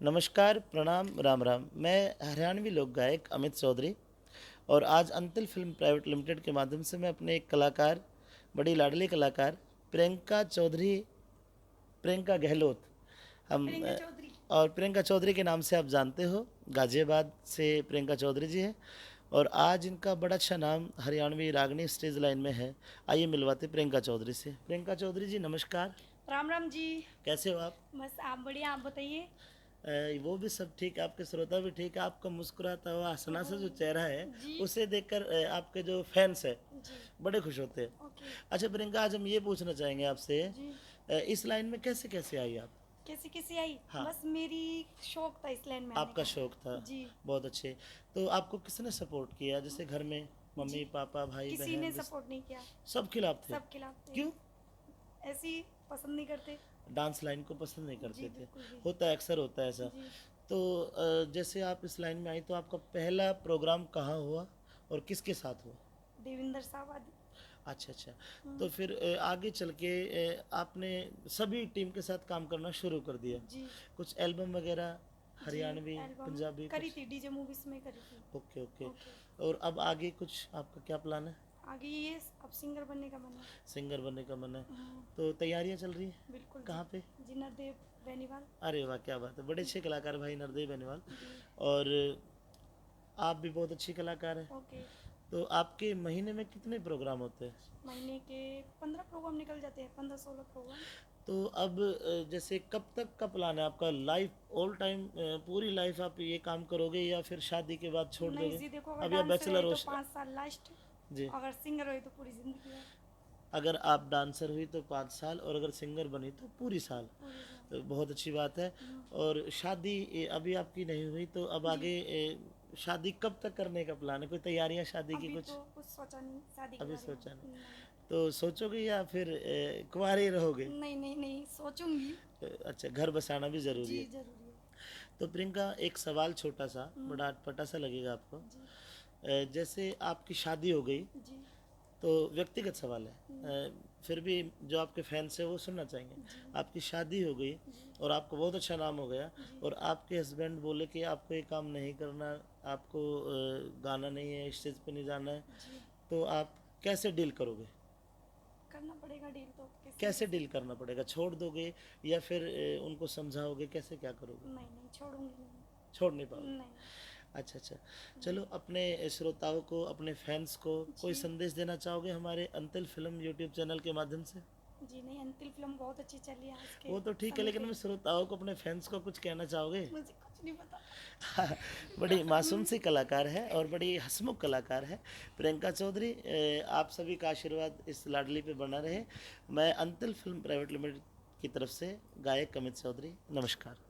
नमस्कार, प्रणाम, राम राम। मैं हरियाणवी लोक गायक अमित चौधरी और आज अंतिल फिल्म प्राइवेट लिमिटेड के माध्यम से मैं अपने एक कलाकार, बड़ी लाडली कलाकार प्रियंका चौधरी, प्रियंका गहलोत, हम प्रियंका चौधरी। और प्रियंका चौधरी के नाम से आप जानते हो, गाजियाबाद से प्रियंका चौधरी जी हैं। और आज इनका बड़ा अच्छा नाम हरियाणवी रागनी स्टेज लाइन में है। आइए मिलवाते प्रियंका चौधरी से। प्रियंका चौधरी जी नमस्कार। राम राम जी। कैसे हो आप? बस आप बढ़िया, आप बताइए। वो भी सब ठीक है, आपके श्रोता भी ठीक है। आपका मुस्कुराता हुआ हंसना सा जो चेहरा है, जी उसे देखकर आपके जो फैंस है जी। बड़े खुश होते हैं। ओके। अच्छा प्रियंका, आज हम ये पूछना चाहेंगे आपसे, जी। इस लाइन में कैसे कैसे आई आप? कैसी कैसी आई? हाँ, बस मेरी शौक था इस लाइन में आने आपका का। शौक था। जी बहुत अच्छे। तो आपको किसने सपोर्ट किया? जैसे घर में जी। मम्मी पापा भाई किसी ने बहन सपोर्ट नहीं किया। सब खिलाफ थे? सब खिलाफ थे। क्यों? ऐसे ही पसंद नहीं करते। डांस लाइन को पसंद नहीं जी करते थे? बिल्कुल भी। होता है, अक्सर होता है ऐसा। जी। तो जैसे आप इस लाइन में आई तो आपका पहला प्रोग्राम कहाँ हुआ और किसके साथ हुआ? देविंदर सावद। अच्छा अच्छा। तो हम्म, फिर आगे चल के आपने सभी टीम के साथ काम करना शुरू कर दिया। जी कुछ एल्बम वगैरह जी। हरियाणवी एल्बम पंजाबी करी कुछ? थी, डीजे मूवीज में करी थी। Okay okay. ओके। और अब आगे कुछ आपका क्या प्लान है? आगे ये अब सिंगर बनने का मन है। सिंगर बनने का मन है? हम्म, तो तैयारियां चल रही है? बिल्कुल जी। कहाँ पे? जी नरदेव बेनीवाल। अरे वाह, क्या बात है, बड़े अच्छे कलाकार भाई नरदेव बेनीवाल। जी। और आप भी बहुत अच्छी कलाकार हैं। ओके। तो आपके महीने में कितने प्रोग्राम होते हैं? महीने के 15 प्रोग्राम निकल जाते हैं, 15-16 प्रोग्राम। तो अब जैसे कब तक का प्लान है आपका? लाइफ ऑल टाइम, पूरी लाइफ आप ये काम करोगे या फिर शादी के बाद छोड़ नहीं दोगे? जी, देखो अगर अब या डांसर बैचलर है हो? तो 5 साल लास्ट। जी। अगर सिंगर हुई तो पूरी जिंदगी है। अगर आप डांसर हुई तो 5 साल और अगर सिंगर बनी तो पूरी साल। पूरी साल। तो बहुत अच्छी बात है। और शादी अभी आपकी नहीं हुई तो अब जी। आगे शादी कब तक करने का प्लान है? कोई तैयारियां शादी की अभी कुछ? तो कुछ सोचा नहीं शादी के अभी बारे में। सोचा नहीं? नहीं तो सोचोगे या फिर कुंवारे ही रहोगे? नहीं नहीं नहीं, सोचूंगी। अच्छा, घर बसाना भी ज़रूरी जी है। जरूरी है। तो प्रियंका, एक सवाल छोटा सा, हम्म, बड़ा अटपटा सा लगेगा आपको। जी जैसे आपकी शादी हो गई, जी तो व्यक्तिगत सवाल है, फिर भी जो आपके फैंस है वो सुनना चाहेंगे। जी आपकी शादी हो गई जी और आपको बहुत अच्छा नाम हो गया जी। और आपके हस्बैंड बोले कि आपको ये काम नहीं करना, आपको गाना नहीं है, स्टेज पे नहीं जाना है, जी तो आप कैसे डील करोगे? करना पड़ेगा डील तो कैसे कैसे कैसे। डील करना पड़ेगा? छोड़ दोगे या फिर उनको समझाओगे? कैसे क्या करोगे? नहीं नहीं, छोड़ूंगी नहीं। छोड़ नहीं पाओगे? नहीं। अच्छा अच्छा। चलो, अपने श्रोताओं को, अपने फैंस को कोई जी संदेश देना चाहोगे हमारे अंतिल फिल्म यूट्यूब चैनल के माध्यम से? जी। नहीं, अंतिल फिल्म बहुत अच्छी चली है आज के वो तो ठीक है, समय लेकिन पे। मैं श्रोताओं को, अपने फैंस को कुछ कहना चाहोगे? मुझे कुछ नहीं पता। बड़ी मासूम सी कलाकार है और बड़ी हंसमुख कलाकार है प्रियंका चौधरी। आप सभी का आशीर्वाद इस लाडली पे बना रहे। मैं अंतिल फिल्म प्राइवेट लिमिटेड की तरफ से गायक अमित चौधरी, नमस्कार।